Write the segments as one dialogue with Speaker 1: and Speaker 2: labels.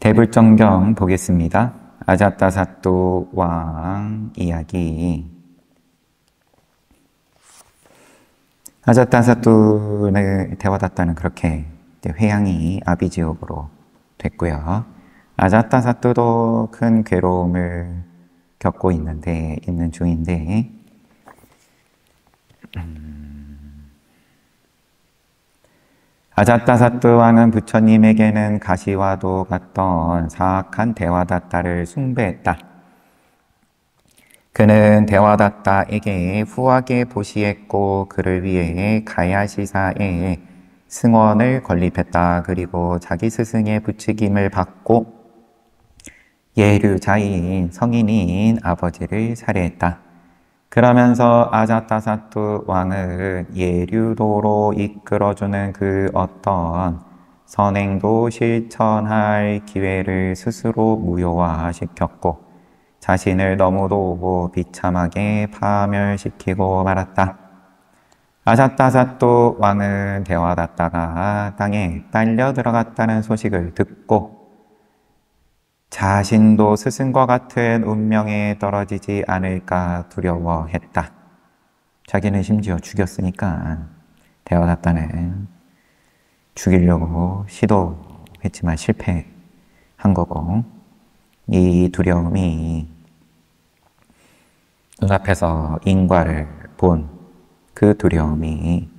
Speaker 1: 대불정경 보겠습니다. 아자타사또 왕 이야기. 아자타사또의 대화다타는 그렇게 회양이 아비지옥으로 됐고요. 아자타사또도 큰 괴로움을 겪고 있는 중인데, 아자타사또 왕은 부처님에게는 가시와도 같던 사악한 대화다타를 숭배했다. 그는 대화다타에게 후하게 보시했고 그를 위해 가야시사에 승원을 건립했다. 그리고 자기 스승의 부추김을 받고 예류자인 성인인 아버지를 살해했다. 그러면서 아자타사또 왕은 예류도로 이끌어주는 그 어떤 선행도 실천할 기회를 스스로 무효화시켰고 자신을 너무도 비참하게 파멸시키고 말았다. 아자타사또 왕은 대화다타가 땅에 딸려 들어갔다는 소식을 듣고 자신도 스승과 같은 운명에 떨어지지 않을까 두려워했다. 자기는 심지어 죽였으니까 대화다타는 죽이려고 시도했지만 실패한 거고, 이 두려움이 눈앞에서 인과를 본 그 두려움이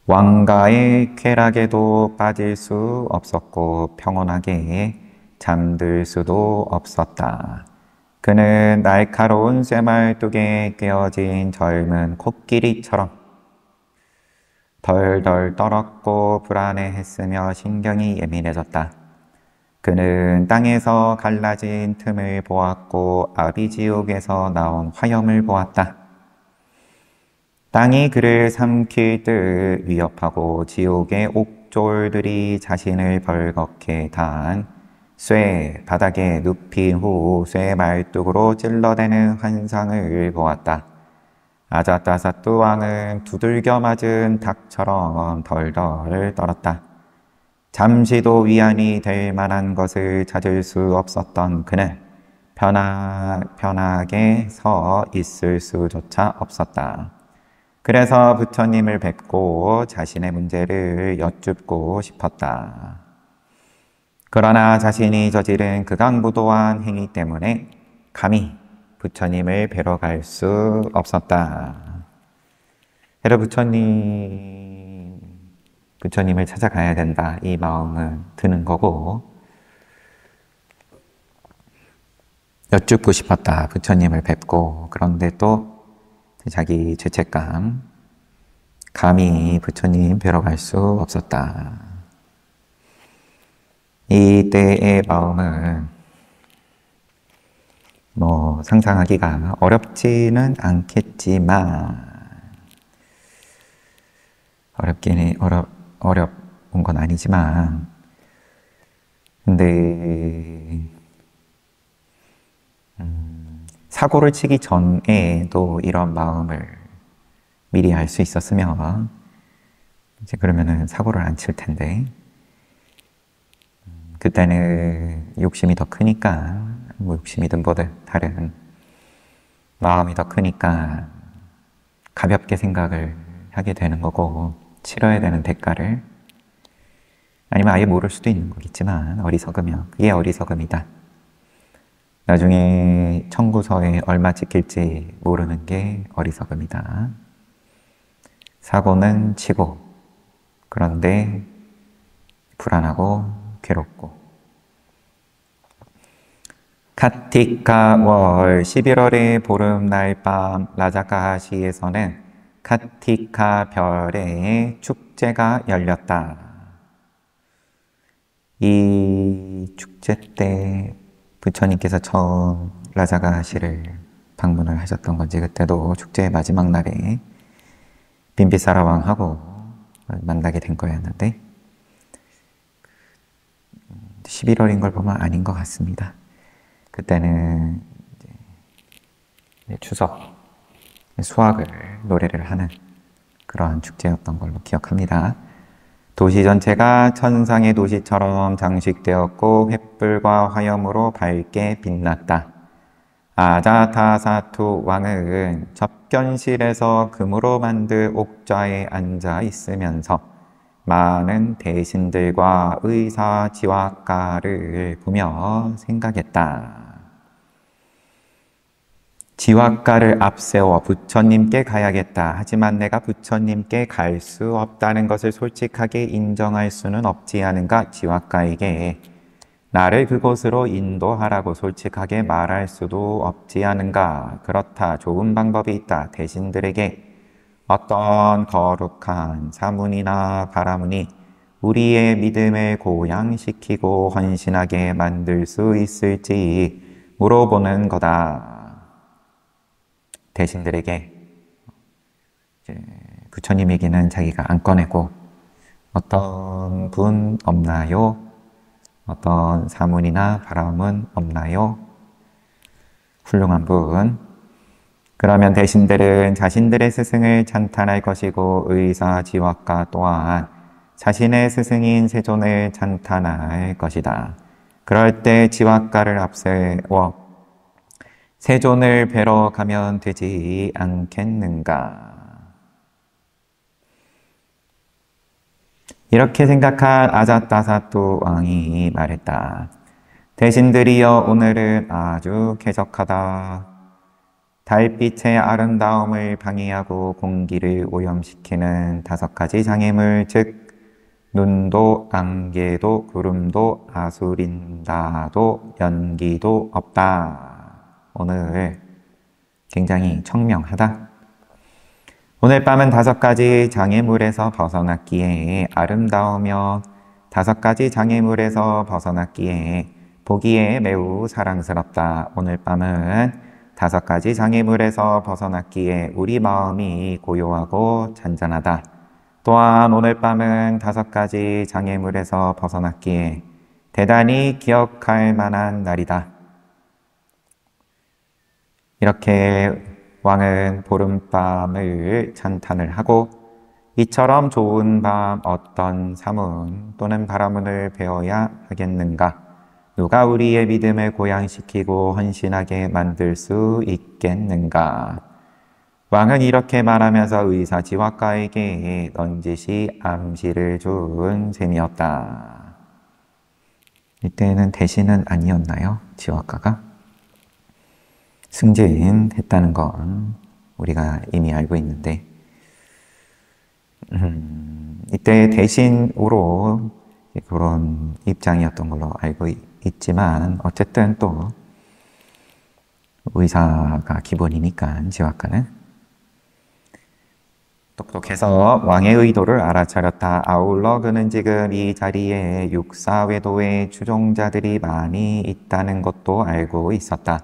Speaker 1: 왕가의 쾌락에도 빠질 수 없었고 평온하게 잠들 수도 없었다. 그는 날카로운 쇠말뚝에 꿰어진 젊은 코끼리처럼 덜덜 떨었고 불안해했으며 신경이 예민해졌다. 그는 땅에서 갈라진 틈을 보았고 아비지옥에서 나온 화염을 보았다. 땅이 그를 삼킬 듯 위협하고 지옥의 옥졸들이 자신을 벌겋게 단 쇠 바닥에 눕힌 후 쇠 말뚝으로 찔러대는 환상을 보았다. 아자타사또 왕은 두들겨 맞은 닭처럼 덜덜 떨었다. 잠시도 위안이 될 만한 것을 찾을 수 없었던 그는 편하게 서 있을 수조차 없었다. 그래서 부처님을 뵙고 자신의 문제를 여쭙고 싶었다. 그러나 자신이 저지른 극악무도한 행위 때문에 감히 부처님을 뵈러 갈 수 없었다. 그래서 부처님을 찾아가야 된다, 이 마음은 드는 거고, 여쭙고 싶었다. 부처님을 뵙고. 그런데 또 자기 죄책감, 감히 부처님 뵈러 갈 수 없었다. 이때의 마음은 상상하기가 어렵지는 않겠지만, 어려운 건 아니지만, 근데 사고를 치기 전에도 이런 마음을 미리 알 수 있었으면 이제 그러면은 사고를 안 칠 텐데, 그때는 욕심이 더 크니까, 욕심이든 뭐든 다른 마음이 더 크니까 가볍게 생각을 하게 되는 거고, 치러야 되는 대가를, 아니면 아예 모를 수도 있는 거겠지만 어리석으면 그게 어리석음이다. 나중에 청구서에 얼마 찍힐지 모르는 게 어리석음이다. 사고는 치고, 그런데 불안하고 괴롭고. 카티카월 11월의 보름날 밤 라자카시에서는 카티카 별의 축제가 열렸다. 이 축제 때 부처님께서 처음 라자카시를 방문을 하셨던 건지, 그때도 축제의 마지막 날에 빈비사라 왕하고 만나게 된 거였는데 11월인 걸 보면 아닌 것 같습니다. 그때는 이제 추석, 수학을 노래를 하는 그러한 축제였던 걸로 기억합니다. 도시 전체가 천상의 도시처럼 장식되었고 횃불과 화염으로 밝게 빛났다. 아자타사투 왕은 접견실에서 금으로 만든 옥좌에 앉아 있으면서 많은 대신들과 의사 지화가를 보며 생각했다. 지화가를 앞세워 부처님께 가야겠다. 하지만 내가 부처님께 갈 수 없다는 것을 솔직하게 인정할 수는 없지 않은가? 지화가에게 나를 그곳으로 인도하라고 솔직하게 말할 수도 없지 않은가? 그렇다. 좋은 방법이 있다. 대신들에게 어떤 거룩한 사문이나 바라문이 우리의 믿음을 고양시키고 헌신하게 만들 수 있을지 물어보는 거다. 대신들에게 부처님 얘기는 자기가 안 꺼내고 어떤 분 없나요? 어떤 사문이나 바람은 없나요? 훌륭한 분. 그러면 대신들은 자신들의 스승을 찬탄할 것이고 의사 지화가 또한 자신의 스승인 세존을 찬탄할 것이다. 그럴 때 지화가를 앞세워 세존을 뵈러 가면 되지 않겠는가? 이렇게 생각한 아자타사투 왕이 말했다. 대신들이여, 오늘은 아주 쾌적하다. 달빛의 아름다움을 방해하고 공기를 오염시키는 5가지 장애물, 즉 눈도 안개도 구름도 아수린다도 연기도 없다. 오늘 굉장히 청명하다. 오늘 밤은 5가지 장애물에서 벗어났기에 아름다우며 5가지 장애물에서 벗어났기에 보기에 매우 사랑스럽다. 오늘 밤은 5가지 장애물에서 벗어났기에 우리 마음이 고요하고 잔잔하다. 또한 오늘 밤은 5가지 장애물에서 벗어났기에 대단히 기억할 만한 날이다. 이렇게 왕은 보름밤을 찬탄을 하고 이처럼 좋은 밤 어떤 사문 또는 바라문을 배워야 하겠는가? 누가 우리의 믿음을 고양시키고 헌신하게 만들 수 있겠는가? 왕은 이렇게 말하면서 의사 지화가에게 넌지시 암시를 준 셈이었다. 이때는 대신은 아니었나요? 지화가가? 승진했다는 건 우리가 이미 알고 있는데 이때 대신으로 그런 입장이었던 걸로 알고 있지만 어쨌든 또 의사가 기본이니까 지화가는 똑똑해서 왕의 의도를 알아차렸다. 아울러 그는 지금 이 자리에 육사외도의 추종자들이 많이 있다는 것도 알고 있었다.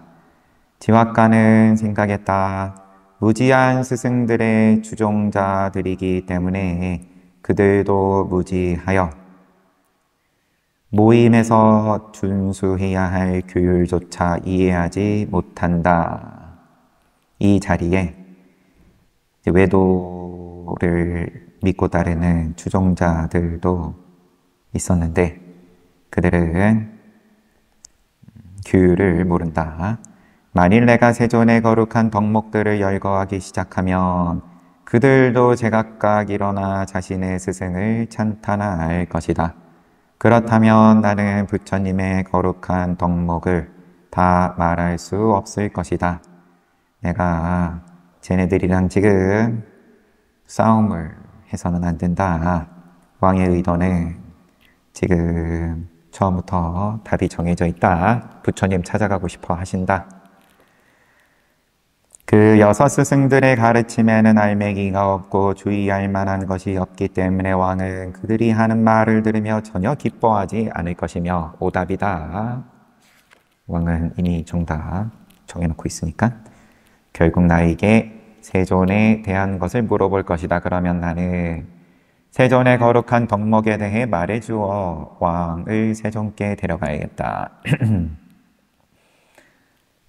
Speaker 1: 지화가는 생각했다. 무지한 스승들의 추종자들이기 때문에 그들도 무지하여 모임에서 준수해야 할 규율조차 이해하지 못한다. 이 자리에 외도를 믿고 따르는 추종자들도 있었는데 그들은 규율을 모른다. 만일 내가 세존의 거룩한 덕목들을 열거하기 시작하면 그들도 제각각 일어나 자신의 스승을 찬탄할 것이다. 그렇다면 나는 부처님의 거룩한 덕목을 다 말할 수 없을 것이다. 내가 쟤네들이랑 지금 싸움을 해서는 안 된다. 왕의 의도는 지금 처음부터 답이 정해져 있다. 부처님 찾아가고 싶어 하신다. 그 6 스승들의 가르침에는 알맹이가 없고 주의할 만한 것이 없기 때문에 왕은 그들이 하는 말을 들으며 전혀 기뻐하지 않을 것이며 오답이다. 왕은 이미 정답 정해놓고 있으니까 결국 나에게 세존에 대한 것을 물어볼 것이다. 그러면 나는 세존의 거룩한 덕목에 대해 말해주어 왕을 세존께 데려가야겠다.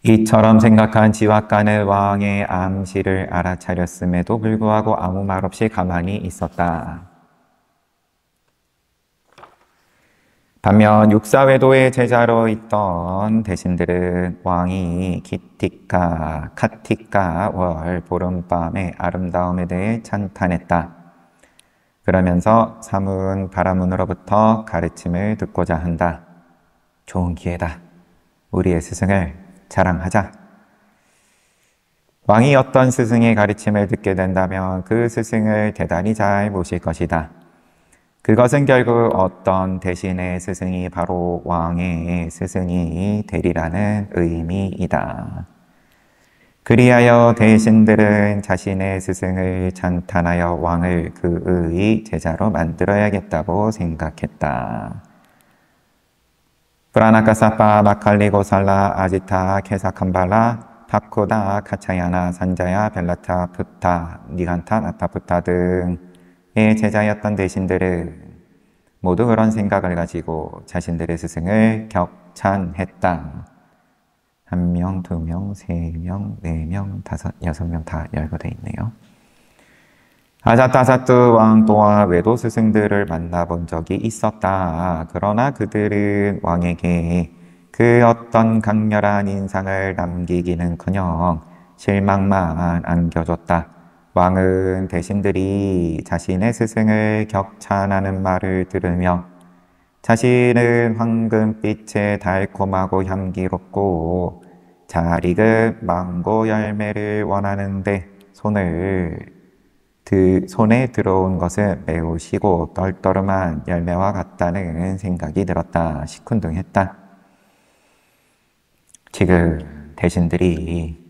Speaker 1: 이처럼 생각한 지화가는 왕의 암시를 알아차렸음에도 불구하고 아무 말 없이 가만히 있었다. 반면 육사외도의 제자로 있던 대신들은 왕이 기티카, 카티카 월 보름밤의 아름다움에 대해 찬탄했다. 그러면서 사문 바라문으로부터 가르침을 듣고자 한다. 좋은 기회다. 우리의 스승을 자랑하자. 왕이 어떤 스승의 가르침을 듣게 된다면 그 스승을 대단히 잘 모실 것이다. 그것은 결국 어떤 대신의 스승이 바로 왕의 스승이 되리라는 의미이다. 그리하여 대신들은 자신의 스승을 찬탄하여 왕을 그의 제자로 만들어야겠다고 생각했다. 브라나카사파 마칼리고 살라 아지타 케사캄발라 파쿠다 카차야나 산자야 벨라타 푸타 니간타 나타푸타 등의 제자였던 대신들은 모두 그런 생각을 가지고 자신들의 스승을 격찬했다. 1명, 2명, 3명, 4명, 5, 6명 다 열거되어 있네요. 아자타사뚜 왕 또한 외도 스승들을 만나본 적이 있었다. 그러나 그들은 왕에게 그 어떤 강렬한 인상을 남기기는커녕 실망만 안겨줬다. 왕은 대신들이 자신의 스승을 격찬하는 말을 들으며 자신은 황금빛의 달콤하고 향기롭고 잘 익은 망고 열매를 원하는데 손에 들어온 것은 매우 시고 떨떠름한 열매와 같다는 생각이 들었다. 시큰둥했다. 지금 대신들이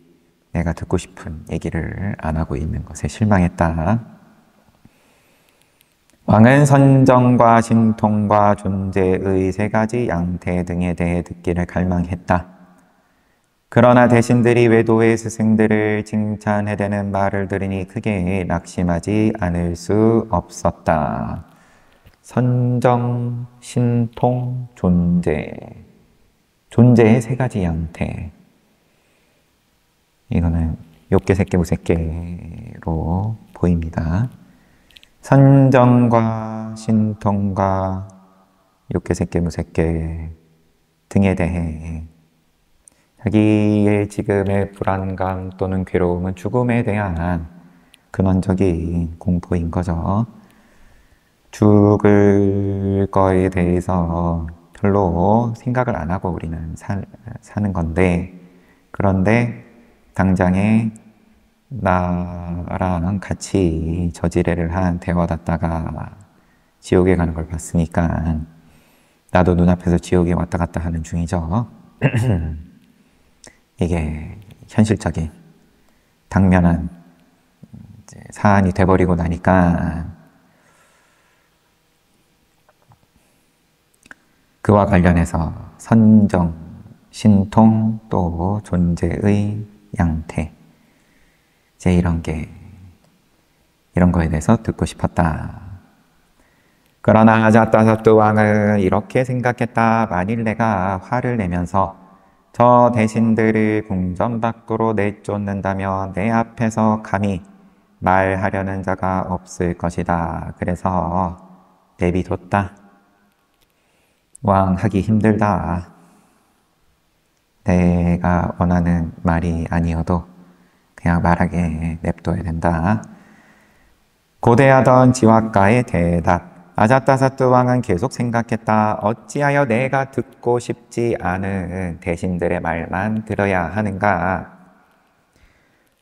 Speaker 1: 내가 듣고 싶은 얘기를 안 하고 있는 것에 실망했다. 왕은 선정과 신통과 존재의 3가지 양태 등에 대해 듣기를 갈망했다. 그러나 대신들이 외도의 스승들을 칭찬해대는 말을 들으니 크게 낙심하지 않을 수 없었다. 선정, 신통, 존재. 존재의 3가지 양태. 이거는 욕계, 색계, 무색계로 보입니다. 선정과 신통과 욕계, 색계, 무색계 등에 대해 자기의 지금의 불안감 또는 괴로움은 죽음에 대한 근원적인 공포인 거죠. 죽을 거에 대해서 별로 생각을 안 하고 우리는 사는 건데, 그런데 당장에 나랑 같이 저지레를 한 대화다다가 지옥에 가는 걸 봤으니까 나도 눈앞에서 지옥에 왔다 갔다 하는 중이죠. 이게 현실적인 당면한 사안이 돼버리고 나니까 그와 관련해서 선정, 신통, 또 존재의 양태, 이제 이런 거에 대해서 듣고 싶었다. 그러나 아자타사뚜 왕은 이렇게 생각했다. 만일 내가 화를 내면서 저 대신들을 궁전 밖으로 내쫓는다면 내 앞에서 감히 말하려는 자가 없을 것이다. 그래서 내비뒀다. 왕 하기 힘들다. 내가 원하는 말이 아니어도 그냥 말하게 냅둬야 된다. 고대하던 지화가의 대답. 아자타사뚜 왕은 계속 생각했다. 어찌하여 내가 듣고 싶지 않은 대신들의 말만 들어야 하는가?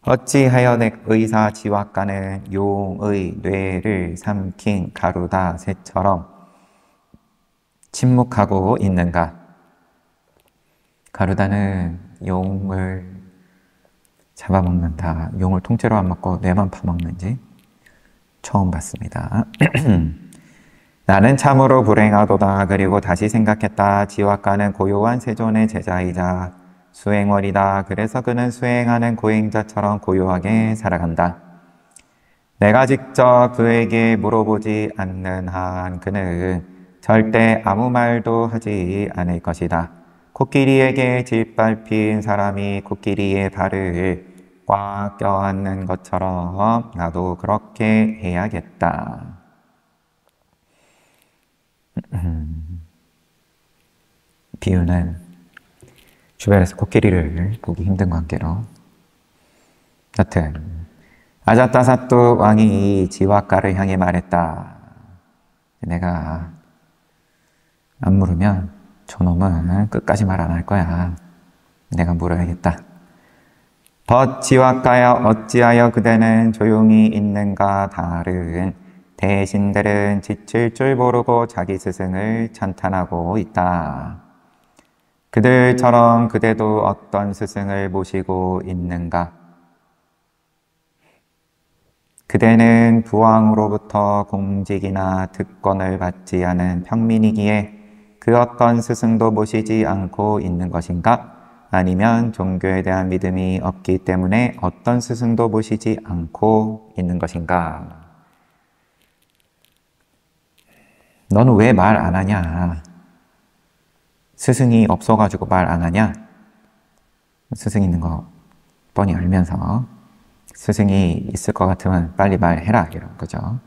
Speaker 1: 어찌하여 내 의사 지화가는 용의 뇌를 삼킨 가루다 새처럼 침묵하고 있는가? 가루다는 용을 잡아먹는다. 용을 통째로 안 먹고 뇌만 파먹는지 처음 봤습니다. 나는 참으로 불행하도다. 그리고 다시 생각했다. 지화가는 고요한 세존의 제자이자 수행원이다. 그래서 그는 수행하는 고행자처럼 고요하게 살아간다. 내가 직접 그에게 물어보지 않는 한 그는 절대 아무 말도 하지 않을 것이다. 코끼리에게 짓밟힌 사람이 코끼리의 발을 꽉 껴안는 것처럼 나도 그렇게 해야겠다. 비유는 주변에서 코끼리를 보기 힘든 관계로. 여튼 아자타사뚜 왕이 지와가를 향해 말했다. 내가 안 물으면 저놈은 끝까지 말 안 할 거야. 내가 물어야겠다. 벗지와가여 어찌하여 그대는 조용히 있는가. 다른 대신들은 지칠 줄 모르고 자기 스승을 찬탄하고 있다. 그들처럼 그대도 어떤 스승을 모시고 있는가. 그대는 부왕으로부터 공직이나 특권을 받지 않은 평민이기에 그 어떤 스승도 모시지 않고 있는 것인가? 아니면 종교에 대한 믿음이 없기 때문에 어떤 스승도 모시지 않고 있는 것인가? 너는 왜 말 안 하냐? 스승이 없어가지고 말 안 하냐? 스승 있는 거 뻔히 알면서 스승이 있을 것 같으면 빨리 말해라, 이런 거죠.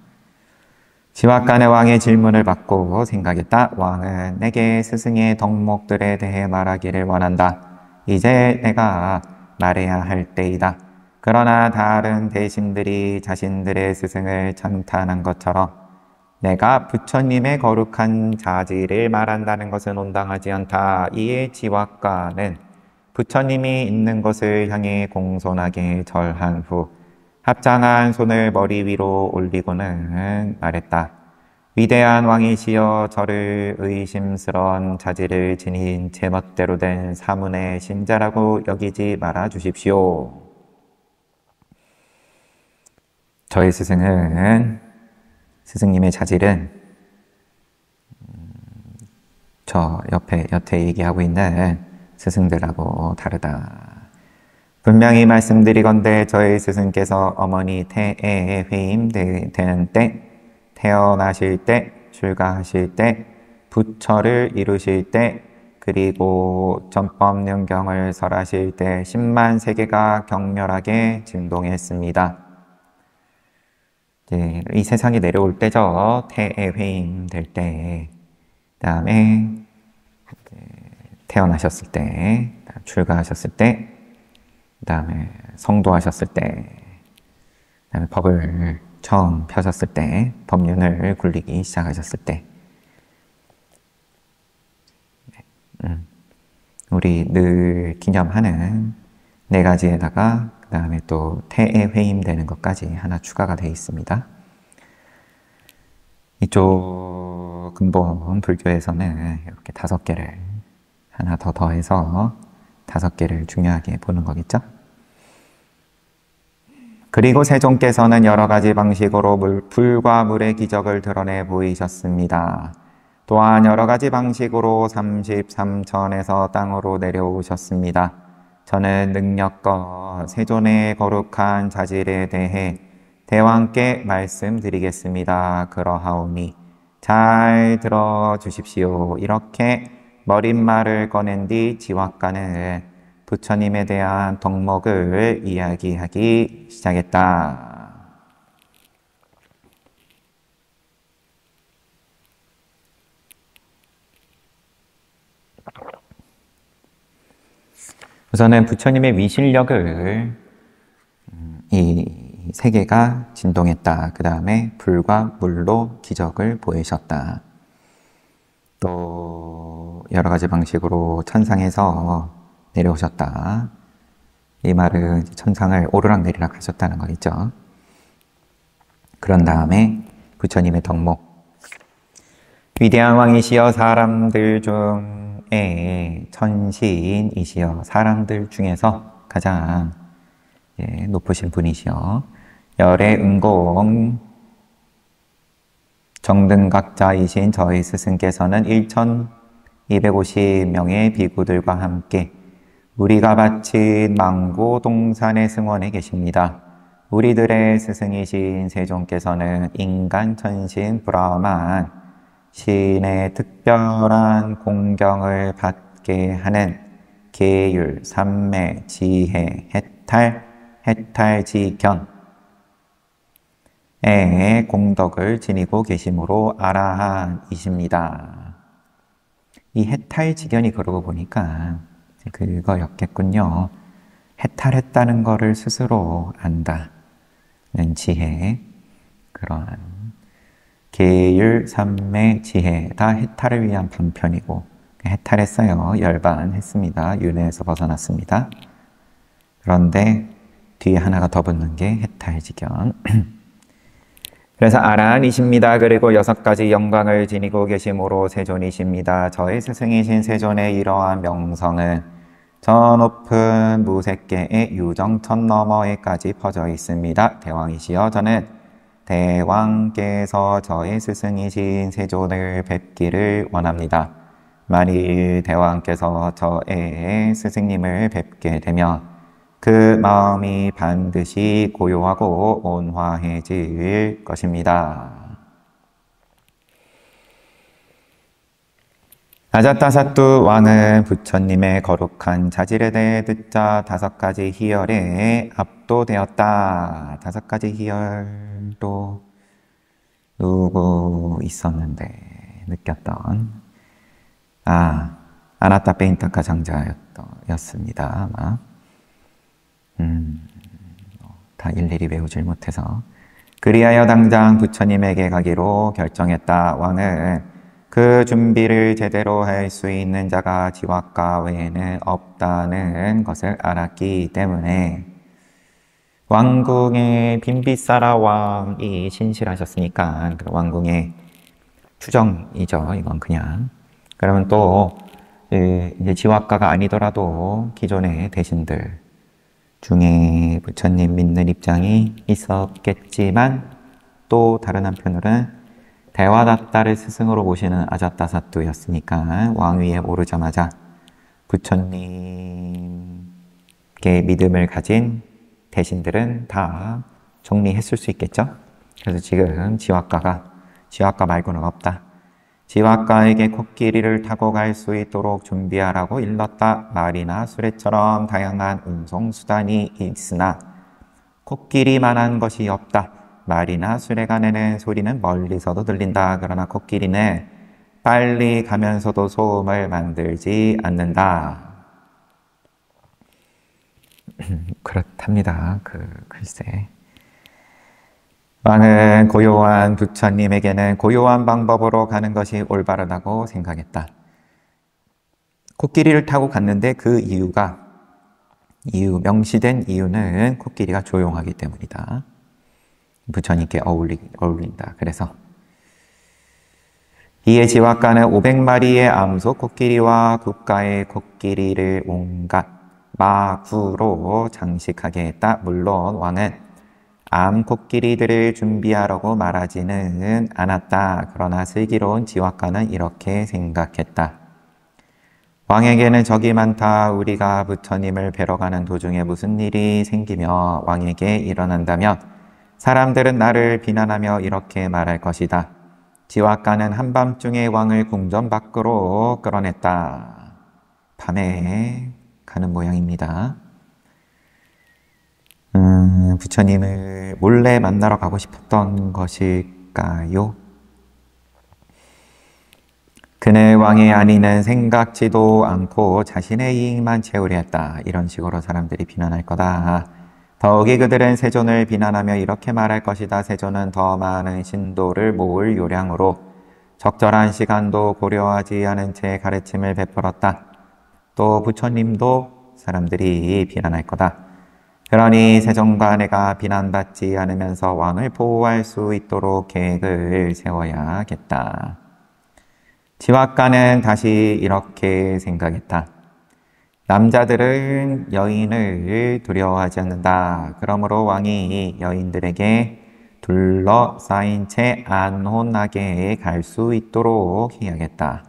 Speaker 1: 지와간의 왕의 질문을 받고 생각했다. 왕은 내게 스승의 덕목들에 대해 말하기를 원한다. 이제 내가 말해야 할 때이다. 그러나 다른 대신들이 자신들의 스승을 찬탄한 것처럼 내가 부처님의 거룩한 자질을 말한다는 것은 온당하지 않다. 이에 지와간은 부처님이 있는 곳을 향해 공손하게 절한 후 합장한 손을 머리 위로 올리고는 말했다. 위대한 왕이시여, 저를 의심스러운 자질을 지닌 제멋대로 된 사문의 신자라고 여기지 말아 주십시오. 저의 스승님의 자질은 저 여태 얘기하고 있는 스승들하고 다르다. 분명히 말씀드리건대 저희 스승께서 어머니 태애에 회임되는 때, 태어나실 때, 출가하실 때, 부처를 이루실 때, 그리고 전법륜경을 설하실 때 10만 세계가 격렬하게 진동했습니다. 이 세상에 내려올 때죠. 태애 회임될 때, 그 다음에 태어나셨을 때, 출가하셨을 때, 그 다음에 성도하셨을 때, 그 다음에 법을 처음 펴셨을 때, 법륜을 굴리기 시작하셨을 때, 우리 늘 기념하는 4가지에다가 그 다음에 또 태애 회임되는 것까지 하나 추가가 되어 있습니다. 이쪽 근본 불교에서는 이렇게 5개를 하나 더 더해서 5개를 중요하게 보는 거겠죠. 그리고 세종께서는 여러 가지 방식으로 불과 물의 기적을 드러내 보이셨습니다. 또한 여러 가지 방식으로 33천에서 땅으로 내려오셨습니다. 저는 능력껏 세존의 거룩한 자질에 대해 대왕께 말씀드리겠습니다. 그러하오니 잘 들어주십시오. 이렇게 머릿말을 꺼낸 뒤 지와간은 부처님에 대한 덕목을 이야기하기 시작했다. 우선은 부처님의 위실력을 이 세계가 진동했다. 그 다음에 불과 물로 기적을 보이셨다. 또 여러 가지 방식으로 천상에서 내려오셨다. 이 말은 천상을 오르락내리락 하셨다는 거겠죠. 그런 다음에 부처님의 덕목. 위대한 왕이시여, 사람들 중에 천시인이시여, 사람들 중에서 가장 높으신 분이시여, 열의 은공 정등각자이신 저희 스승께서는 1250명의 비구들과 함께 우리가 바친 망고동산의 승원에 계십니다. 우리들의 스승이신 세종께서는 인간 천신 브라만 신의 특별한 공경을 받게 하는 계율, 삼매, 지혜, 해탈지견의 공덕을 지니고 계심으로 아라한이십니다. 이 해탈지견이 그러고 보니까 그거였겠군요. 해탈했다는 거를 스스로 안다는 지혜, 그러한 계율, 삼매, 지혜 다 해탈을 위한 방편이고, 해탈했어요. 열반했습니다. 윤회에서 벗어났습니다. 그런데 뒤에 하나가 더 붙는 게 해탈지견. 그래서 아란이십니다. 그리고 6가지 영광을 지니고 계심으로 세존이십니다. 저의 스승이신 세존의 이러한 명성은 저 높은 무색계의 유정천 너머에까지 퍼져 있습니다. 대왕이시여, 저는 대왕께서 저의 스승이신 세존을 뵙기를 원합니다. 만일 대왕께서 저의 스승님을 뵙게 되면 그 마음이 반드시 고요하고 온화해질 것입니다. 아자타사뚜 왕은 부처님의 거룩한 자질에 대해 듣자 5가지 희열에 압도되었다. 5가지 희열도 누구 있었는데 느꼈던 아나타 페인타카 장자였습니다. 아마 다 일일이 외우질 못해서. 그리하여 당장 부처님에게 가기로 결정했다. 왕은 그 준비를 제대로 할 수 있는 자가 지와카 외에는 없다는 것을 알았기 때문에 왕궁의 빈비사라 왕이 신실하셨으니까 그 왕궁의 추정이죠. 이건 그냥. 그러면 또 이제 지와카가 아니더라도 기존의 대신들 중에 부처님 믿는 입장이 있었겠지만, 또 다른 한편으로는 대화다타를 스승으로 모시는 아자타사뚜였으니까 왕위에 오르자마자 부처님께 믿음을 가진 대신들은 다 정리했을 수 있겠죠. 그래서 지금 지와카 말고는 없다. 지와카에게 코끼리를 타고 갈 수 있도록 준비하라고 일렀다. 말이나 수레처럼 다양한 운송수단이 있으나 코끼리만한 것이 없다. 말이나 수레가 내는 소리는 멀리서도 들린다. 그러나 코끼리는 빨리 가면서도 소음을 만들지 않는다. 그렇답니다. 글쎄. 왕은 고요한 부처님에게는 고요한 방법으로 가는 것이 올바르다고 생각했다. 코끼리를 타고 갔는데 그 명시된 이유는 코끼리가 조용하기 때문이다. 부처님께 어울린다. 그래서 이에 지와카는 500마리의 암소 코끼리와 국가의 코끼리를 온갖 마구로 장식하게 했다. 물론 왕은 암코끼리들을 준비하라고 말하지는 않았다. 그러나 슬기로운 지와카는 이렇게 생각했다. 왕에게는 적이 많다. 우리가 부처님을 뵈러 가는 도중에 무슨 일이 생기며 왕에게 일어난다면 사람들은 나를 비난하며 이렇게 말할 것이다. 지와카는 한밤중에 왕을 궁전 밖으로 끌어냈다. 밤에 가는 모양입니다. 부처님을 몰래 만나러 가고 싶었던 것일까요? 그는 왕의 안위는 생각지도 않고 자신의 이익만 채우려 했다. 이런 식으로 사람들이 비난할 거다. 더욱이 그들은 세존을 비난하며 이렇게 말할 것이다. 세존은 더 많은 신도를 모을 요량으로 적절한 시간도 고려하지 않은 채 가르침을 베풀었다. 또 부처님도 사람들이 비난할 거다. 그러니 세존과 내가 비난받지 않으면서 왕을 보호할 수 있도록 계획을 세워야겠다. 지와카는 다시 이렇게 생각했다. 남자들은 여인을 두려워하지 않는다. 그러므로 왕이 여인들에게 둘러싸인 채 안온하게 갈 수 있도록 해야겠다.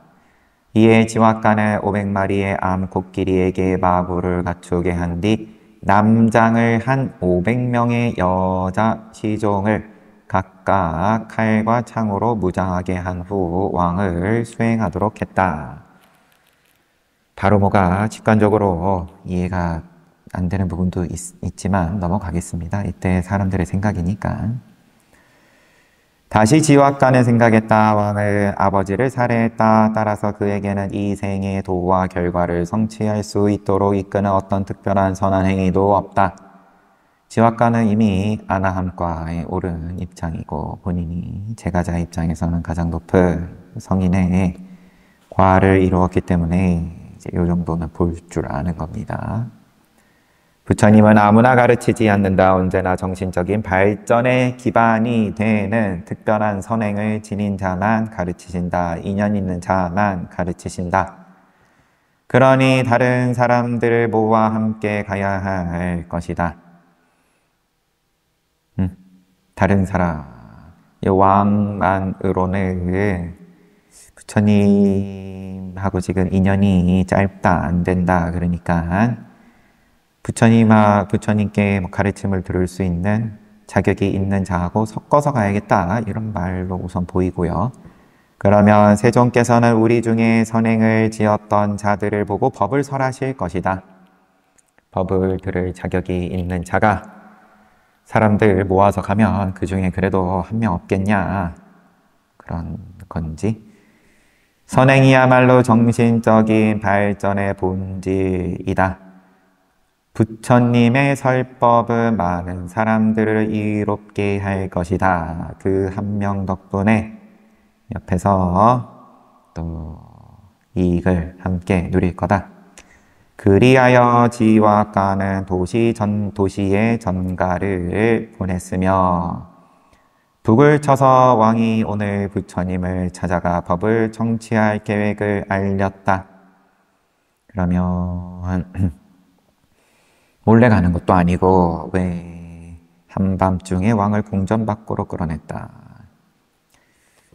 Speaker 1: 이에 지와카는 500마리의 암코끼리에게 마구를 갖추게 한 뒤 남장을 한 500명의 여자 시종을 각각 칼과 창으로 무장하게 한 후 왕을 수행하도록 했다. 바로 뭐가 직관적으로 이해가 안 되는 부분도 있지만 넘어가겠습니다. 이때 사람들의 생각이니까. 다시 지왁간은 생각했다. 왕은 아버지를 살해했다. 따라서 그에게는 이 생의 도와 결과를 성취할 수 있도록 이끄는 어떤 특별한 선한 행위도 없다. 지왁간은 이미 아나함과에 오른 입장이고 본인이 제가자 입장에서는 가장 높은 성인의 과를 이루었기 때문에 이제 이 정도는 볼 줄 아는 겁니다. 부처님은 아무나 가르치지 않는다. 언제나 정신적인 발전의 기반이 되는 특별한 선행을 지닌 자만 가르치신다. 인연 있는 자만 가르치신다. 그러니 다른 사람들을 모아 함께 가야 할 것이다. 다른 사람, 왕만으로는 부처님하고 지금 인연이 짧다, 안 된다. 그러니까 부처님께 가르침을 들을 수 있는 자격이 있는 자하고 섞어서 가야겠다. 이런 말로 우선 보이고요. 그러면 세존께서는 우리 중에 선행을 지었던 자들을 보고 법을 설하실 것이다. 법을 들을 자격이 있는 자가 사람들 모아서 가면 그 중에 그래도 한 명 없겠냐. 그런 건지. 선행이야말로 정신적인 발전의 본질이다. 부처님의 설법은 많은 사람들을 이롭게 할 것이다. 그 한 명 덕분에 옆에서 또 이익을 함께 누릴 거다. 그리하여 지왁간은 도시에 전가를 보냈으며 북을 쳐서 왕이 오늘 부처님을 찾아가 법을 청취할 계획을 알렸다. 그러면 몰래 가는 것도 아니고 왜 한밤중에 왕을 궁전 밖으로 끌어냈다.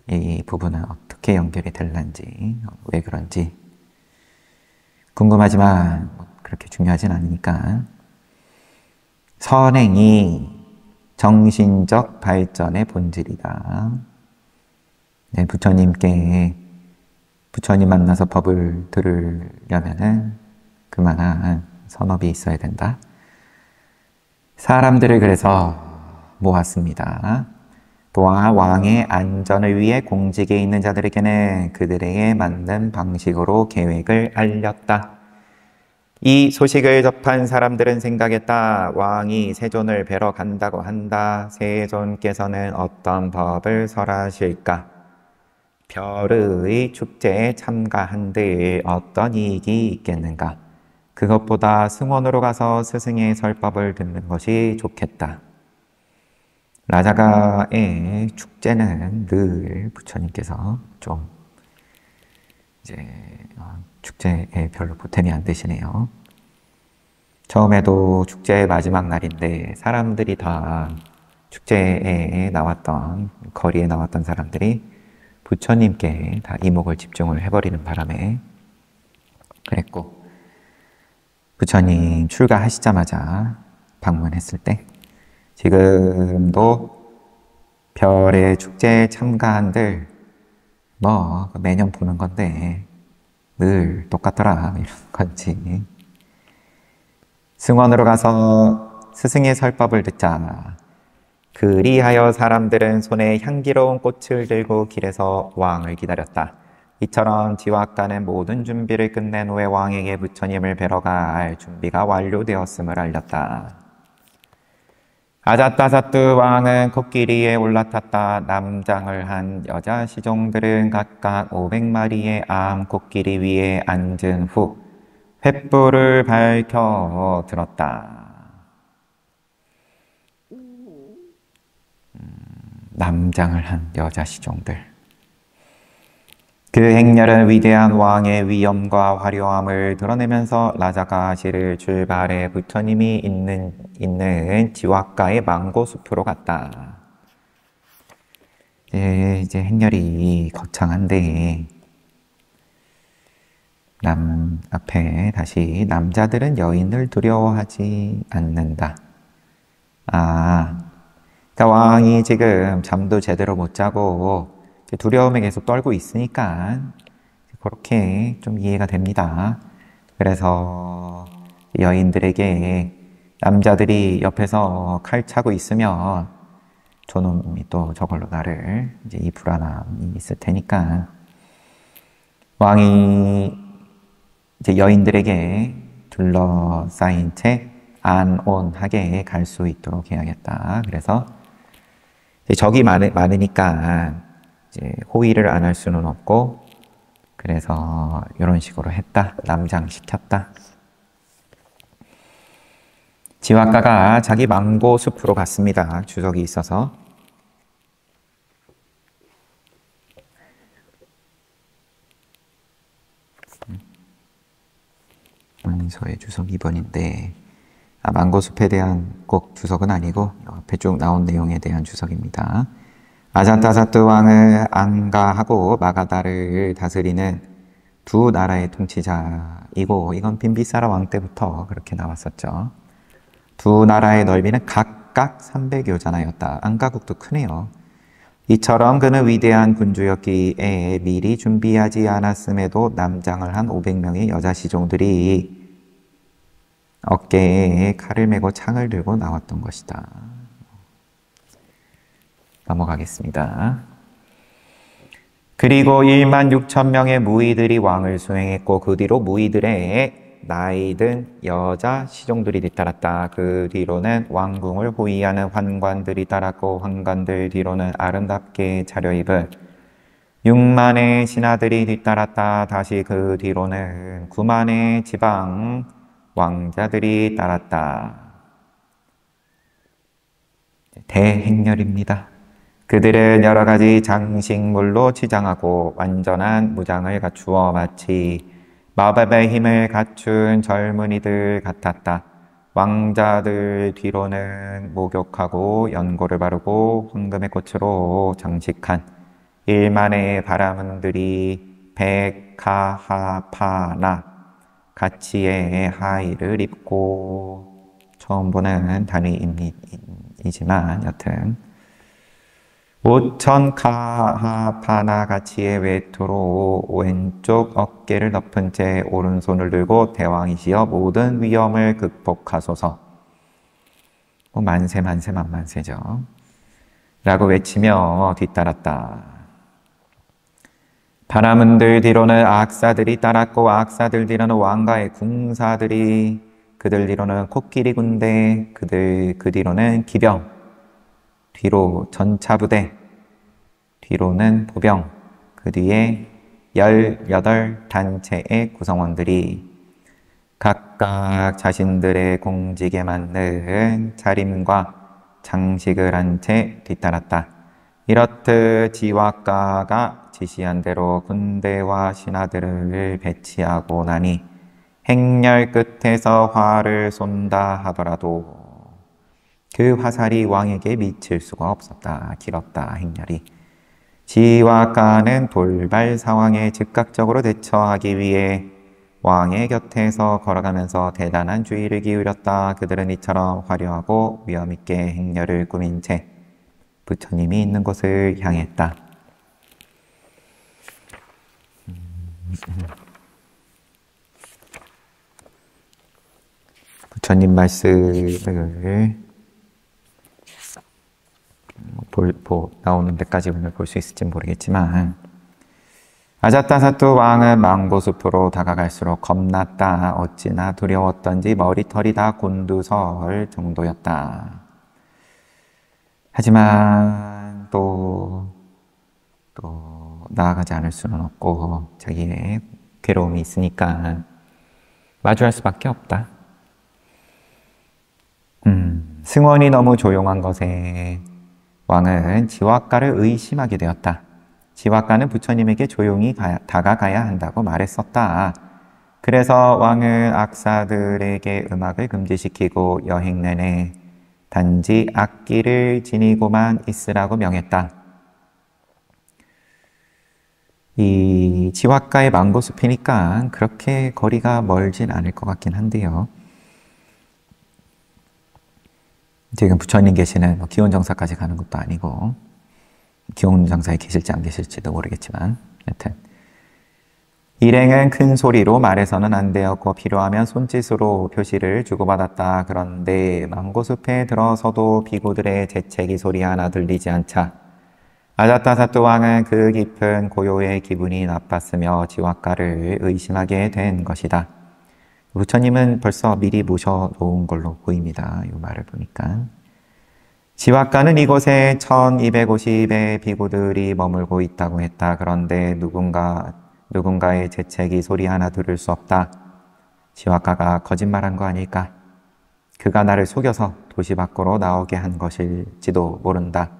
Speaker 1: 이 부분은 어떻게 연결이 될런지, 왜 그런지 궁금하지만 그렇게 중요하진 않으니까. 선행이 정신적 발전의 본질이다. 네, 부처님 만나서 법을 들으려면은 그만한 선업이 있어야 된다. 사람들을 그래서 모았습니다. 또한 왕의 안전을 위해 공직에 있는 자들에게는 그들에게 맞는 방식으로 계획을 알렸다. 이 소식을 접한 사람들은 생각했다. 왕이 세존을 뵈러 간다고 한다. 세존께서는 어떤 법을 설하실까? 별의 축제에 참가한들 어떤 이익이 있겠는가? 그것보다 승원으로 가서 스승의 설법을 듣는 것이 좋겠다. 라자가의 축제는 늘 부처님께서 좀 이제 축제에 별로 보탬이 안 되시네요. 처음에도 축제의 마지막 날인데 사람들이 다 축제에 나왔던, 거리에 나왔던 사람들이 부처님께 다 이목을 집중을 해버리는 바람에 그랬고, 부처님 출가하시자마자 방문했을 때 지금도 별의 축제에 참가한들 매년 보는 건데 늘 똑같더라 이런 건지. 승원으로 가서 스승의 설법을 듣자. 그리하여 사람들은 손에 향기로운 꽃을 들고 길에서 왕을 기다렸다. 이처럼 지왁간은 모든 준비를 끝낸 후에 왕에게 부처님을 뵈러 갈 준비가 완료되었음을 알렸다. 아자타사뚜 왕은 코끼리에 올라탔다. 남장을 한 여자 시종들은 각각 500마리의 암 코끼리 위에 앉은 후 횃불을 밝혀 들었다. 남장을 한 여자 시종들. 그 행렬은 위대한 왕의 위엄과 화려함을 드러내면서 라자가시를 출발해 부처님이 있는 지왁가의 망고숲으로 갔다. 이제 행렬이 거창한데 앞에 다시 남자들은 여인을 두려워하지 않는다. 그러니까 왕이 지금 잠도 제대로 못 자고 두려움에 계속 떨고 있으니까 그렇게 좀 이해가 됩니다. 그래서 여인들에게 남자들이 옆에서 칼 차고 있으면 저놈이 또 저걸로 나를 이제 이 불안함이 있을 테니까 왕이 이제 여인들에게 둘러싸인 채 안온하게 갈 수 있도록 해야겠다. 그래서 적이 많으니까 이제 호위를 안 할 수는 없고, 그래서 이런 식으로 했다. 남장시켰다. 지화가가 자기 망고 숲으로 갔습니다. 주석이 있어서. 원서의 주석 2번인데 망고숲에 대한 꼭 주석은 아니고 앞에 쭉 나온 내용에 대한 주석입니다. 아자타사트 왕을 안가하고 마가다를 다스리는 두 나라의 통치자이고, 이건 빈비사라 왕 때부터 그렇게 나왔었죠. 두 나라의 넓이는 각각 300여 자나였다. 안가국도 크네요. 이처럼 그는 위대한 군주였기에 미리 준비하지 않았음에도 남장을 한 500명의 여자 시종들이 어깨에 칼을 메고 창을 들고 나왔던 것이다. 넘어가겠습니다. 그리고 16,000명의 무의들이 왕을 수행했고 그 뒤로 무의들의 나이든 여자 시종들이 뒤따랐다. 그 뒤로는 왕궁을 호위하는 환관들이 따랐고 환관들 뒤로는 아름답게 차려입은 6만의 신하들이 뒤따랐다. 다시 그 뒤로는 9만의 지방 왕자들이 따랐다. 대행렬입니다. 그들은 여러 가지 장식물로 치장하고 완전한 무장을 갖추어 마치 마법의 힘을 갖춘 젊은이들 같았다. 왕자들 뒤로는 목욕하고 연고를 바르고 황금의 꽃으로 장식한 1만의 바라문들이 백하하파나 가치의 하의를 입고, 처음 보는 단위이지만 여튼 5,000 카하파나 가치의 외투로 왼쪽 어깨를 덮은 채 오른손을 들고 대왕이시여 모든 위험을 극복하소서. 만세 만세 만만세죠. 라고 외치며 뒤따랐다. 바라문들 뒤로는 악사들이 따랐고 악사들 뒤로는 왕가의 궁사들이, 그들 뒤로는 코끼리 군대, 그 뒤로는 기병, 뒤로 전차부대, 뒤로는 보병, 그 뒤에 18단체의 구성원들이 각각 자신들의 공직에 맞는 차림과 장식을 한 채 뒤따랐다. 이렇듯 지화가가 지시한 대로 군대와 신하들을 배치하고 나니 행렬 끝에서 활을 쏜다 하더라도 그 화살이 왕에게 미칠 수가 없었다. 길었다, 행렬이. 지화가는 돌발 상황에 즉각적으로 대처하기 위해 왕의 곁에서 걸어가면서 대단한 주의를 기울였다. 그들은 이처럼 화려하고 위엄있게 행렬을 꾸민 채 부처님이 있는 곳을 향했다. 부처님 말씀을 나오는 데까지 오늘 볼 수 있을지 모르겠지만, 아자타사투 왕은 망고숲으로 다가갈수록 겁났다. 어찌나 두려웠던지 머리털이 다 곤두설 정도였다. 하지만 또 나아가지 않을 수는 없고 자기의 괴로움이 있으니까 마주할 수밖에 없다. 승원이 너무 조용한 것에 왕은 지화가를 의심하게 되었다. 지화가는 부처님에게 조용히 다가가야 한다고 말했었다. 그래서 왕은 악사들에게 음악을 금지시키고 여행 내내 단지 악기를 지니고만 있으라고 명했다. 이 지화가의 망고숲이니까 그렇게 거리가 멀진 않을 것 같긴 한데요. 지금 부처님 계시는 기원정사까지 가는 것도 아니고, 기원정사에 계실지 안 계실지도 모르겠지만, 여튼 일행은 큰 소리로 말해서는 안 되었고 필요하면 손짓으로 표시를 주고받았다. 그런데 망고숲에 들어서도 비구들의 재채기 소리 하나 들리지 않자 아자타사뚜 왕은 그 깊은 고요의 기분이 나빴으며 지와가를 의심하게 된 것이다. 부처님은 벌써 미리 모셔놓은 걸로 보입니다. 이 말을 보니까. 지와가는 이곳에 1250의 비구들이 머물고 있다고 했다. 그런데 누군가의 재채기 소리 하나 들을 수 없다. 지와가가 거짓말한 거 아닐까? 그가 나를 속여서 도시 밖으로 나오게 한 것일지도 모른다.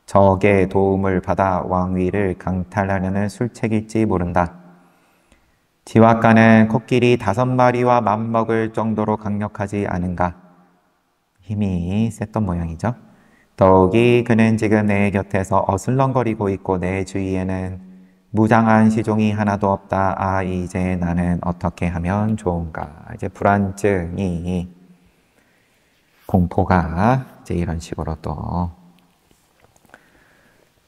Speaker 1: 적의 도움을 받아 왕위를 강탈하려는 술책일지 모른다. 지와가는 코끼리 5마리와 맞먹을 정도로 강력하지 않은가? 힘이 셌던 모양이죠. 더욱이 그는 지금 내 곁에서 어슬렁거리고 있고 내 주위에는 무장한 시종이 하나도 없다. 아, 이제 나는 어떻게 하면 좋은가? 이제 불안증이, 공포가 이제 이런 식으로 또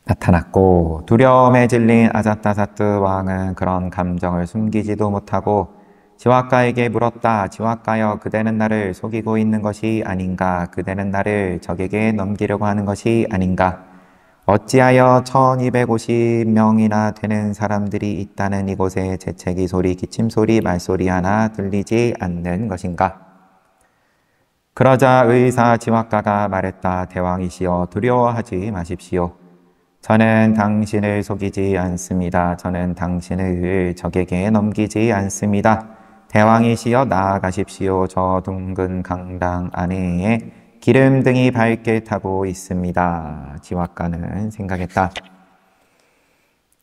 Speaker 1: 나타났고, 두려움에 질린 아자타사뚜 왕은 그런 감정을 숨기지도 못하고 지와가에게 물었다. 지와가여, 그대는 나를 속이고 있는 것이 아닌가? 그대는 나를 적에게 넘기려고 하는 것이 아닌가? 어찌하여 1250명이나 되는 사람들이 있다는 이곳에 재채기 소리, 기침 소리, 말소리 하나 들리지 않는 것인가? 그러자 의사 지와가가 말했다. 대왕이시여, 두려워하지 마십시오. 저는 당신을 속이지 않습니다. 저는 당신을 적에게 넘기지 않습니다. 대왕이시여, 나아가십시오. 저 둥근 강당 안에 기름등이 밝게 타고 있습니다. 지와가는 생각했다.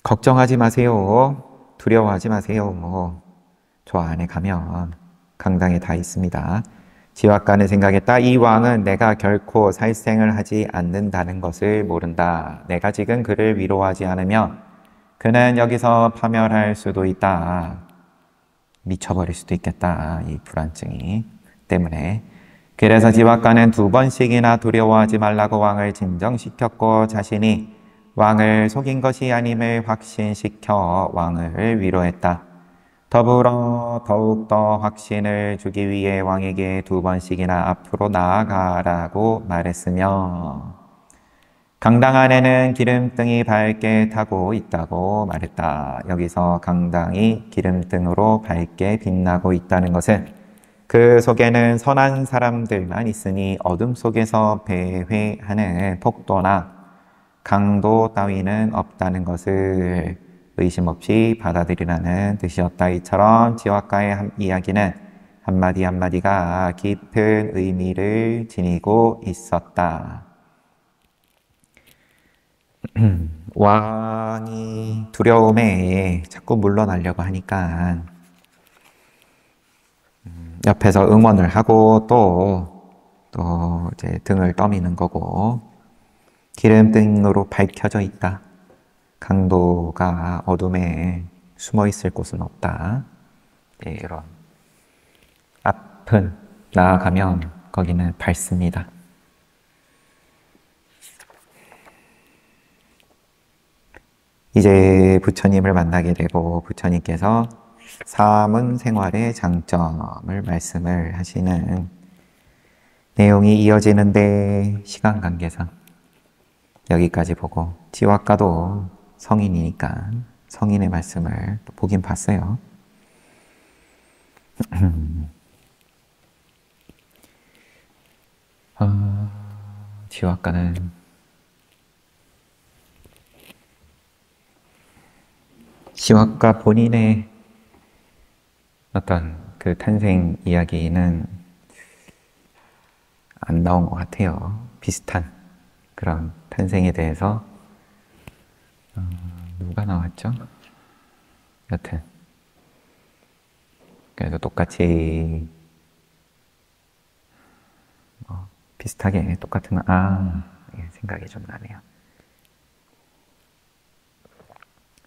Speaker 1: 걱정하지 마세요. 두려워하지 마세요. 저 안에 가면 강당에 다 있습니다. 지와가는 생각했다. 이 왕은 내가 결코 살생을 하지 않는다는 것을 모른다. 내가 지금 그를 위로하지 않으면 그는 여기서 파멸할 수도 있다. 미쳐버릴 수도 있겠다. 이 불안증이 때문에. 그래서 지와가는 2번씩이나 두려워하지 말라고 왕을 진정시켰고 자신이 왕을 속인 것이 아님을 확신시켜 왕을 위로했다. 더불어 더욱더 확신을 주기 위해 왕에게 2번씩이나 앞으로 나아가라고 말했으며 강당 안에는 기름등이 밝게 타고 있다고 말했다. 여기서 강당이 기름등으로 밝게 빛나고 있다는 것은 그 속에는 선한 사람들만 있으니 어둠 속에서 배회하는 폭도나 강도 따위는 없다는 것을 의심 없이 받아들이라는 뜻이었다. 이처럼 지와가의 이야기는 한마디 한마디가 깊은 의미를 지니고 있었다. 왕이 두려움에 자꾸 물러나려고 하니까 옆에서 응원을 하고 또 이제 등을 떠미는 거고, 기름등으로 밝혀져 있다. 강도가 어둠에 숨어 있을 곳은 없다. 네, 이런 앞은 나아가면 거기는 밝습니다. 이제 부처님을 만나게 되고 부처님께서 사문 생활의 장점을 말씀을 하시는 내용이 이어지는데 시간 관계상 여기까지 보고, 지와가도 성인이니까 성인의 말씀을 또 보긴 봤어요. 지와가는 지와가 본인의 어떤 그 탄생 이야기는 안 나온 것 같아요. 비슷한 그런 탄생에 대해서 누가 나왔죠? 여튼 그래도 똑같이 비슷하게 똑같은 생각이 좀 나네요.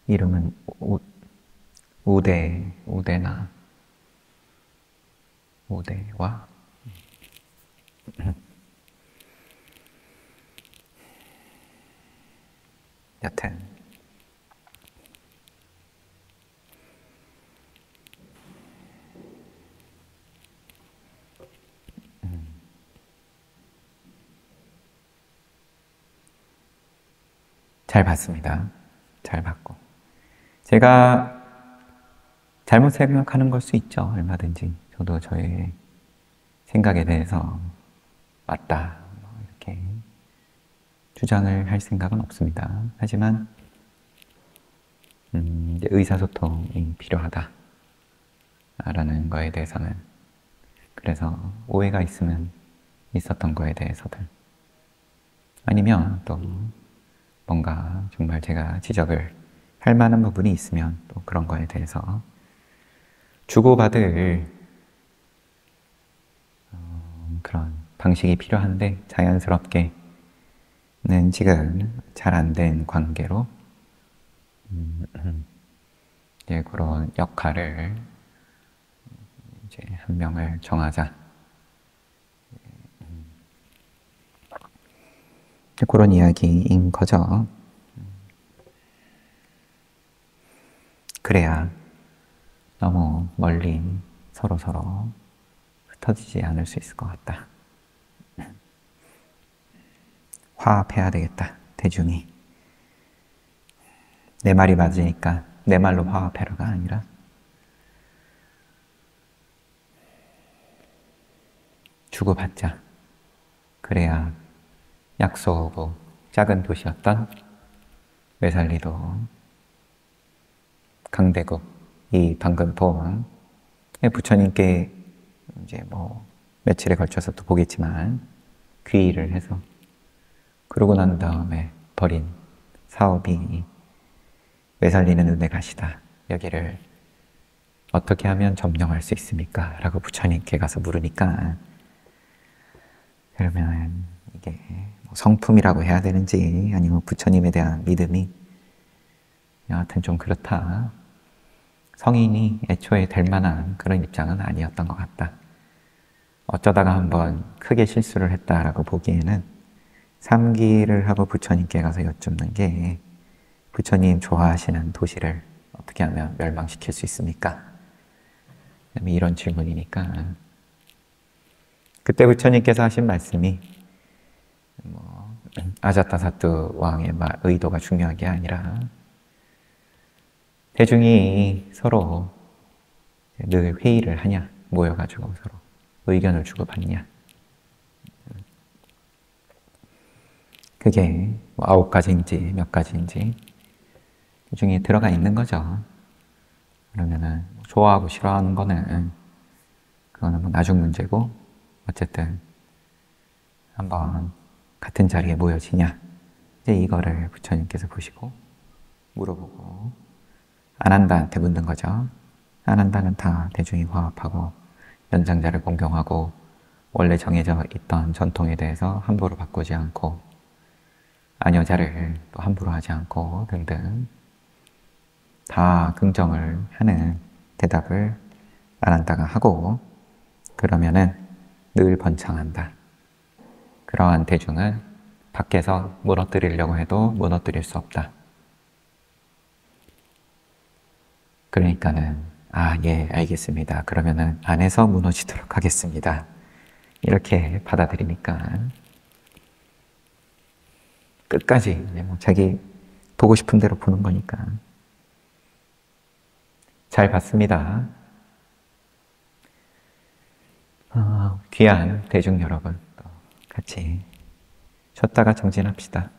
Speaker 1: 이름은 우대와 여튼 잘 봤습니다. 잘 봤고. 제가 잘못 생각하는 걸 수 있죠. 얼마든지. 저도 저의 생각에 대해서 맞다. 이렇게 주장을 할 생각은 없습니다. 하지만 이제 의사소통이 필요하다. 라는 거에 대해서는, 그래서 오해가 있으면 있었던 거에 대해서들, 아니면 또 뭔가 정말 제가 지적을 할 만한 부분이 있으면 또 그런 거에 대해서 주고받을 그런 방식이 필요한데, 자연스럽게는 지금 잘 안 된 관계로 이제 그런 역할을 이제 한 명을 정하자. 그런 이야기인 거죠. 그래야 너무 멀리 서로 흩어지지 않을 수 있을 것 같다. 화합해야 되겠다, 대중이. 내 말이 맞으니까 내 말로 화합해라가 아니라 주고받자. 그래야 약소고 작은 도시였던 외살리도 강대국, 이 방금 본 부처님께 이제 뭐 며칠에 걸쳐서 또 보겠지만 귀의를 해서, 그러고 난 다음에 벌인 사업이 외살리는 눈에 가시다. 여기를 어떻게 하면 점령할 수 있습니까? 라고 부처님께 가서 물으니까, 그러면 이게 뭐 성품이라고 해야 되는지 아니면 부처님에 대한 믿음이 여하튼 좀 그렇다. 성인이 애초에 될 만한 그런 입장은 아니었던 것 같다. 어쩌다가 한번 크게 실수를 했다라고 보기에는 삼기를 하고 부처님께 가서 여쭙는 게, 부처님 좋아하시는 도시를 어떻게 하면 멸망시킬 수 있습니까? 이런 질문이니까, 그때 부처님께서 하신 말씀이 아자타사투 왕의 의도가 중요한 게 아니라 대중이 서로 늘 회의를 하냐, 모여가지고 서로 의견을 주고받냐, 그게 뭐 9가지인지 몇 가지인지 그 중에 들어가 있는 거죠. 그러면은 좋아하고 싫어하는 거는 그거는 뭐 나중 문제고, 어쨌든 한번 같은 자리에 모여지냐, 이제 이거를 부처님께서 보시고 물어보고, 안 한다한테 묻는 거죠. 안 한다는 다 대중이 화합하고 연장자를 공경하고 원래 정해져 있던 전통에 대해서 함부로 바꾸지 않고 안여자를 또 함부로 하지 않고 등등 다 긍정을 하는 대답을 안 한다가 하고, 그러면은 늘 번창한다. 그러한 대중은 밖에서 무너뜨리려고 해도 무너뜨릴 수 없다. 그러니까는 예, 알겠습니다. 그러면은 안에서 무너지도록 하겠습니다. 이렇게 받아들이니까 끝까지 뭐 자기 보고 싶은 대로 보는 거니까. 잘 봤습니다. 귀한 대중 여러분, 또 같이 쉬었다가 정진합시다.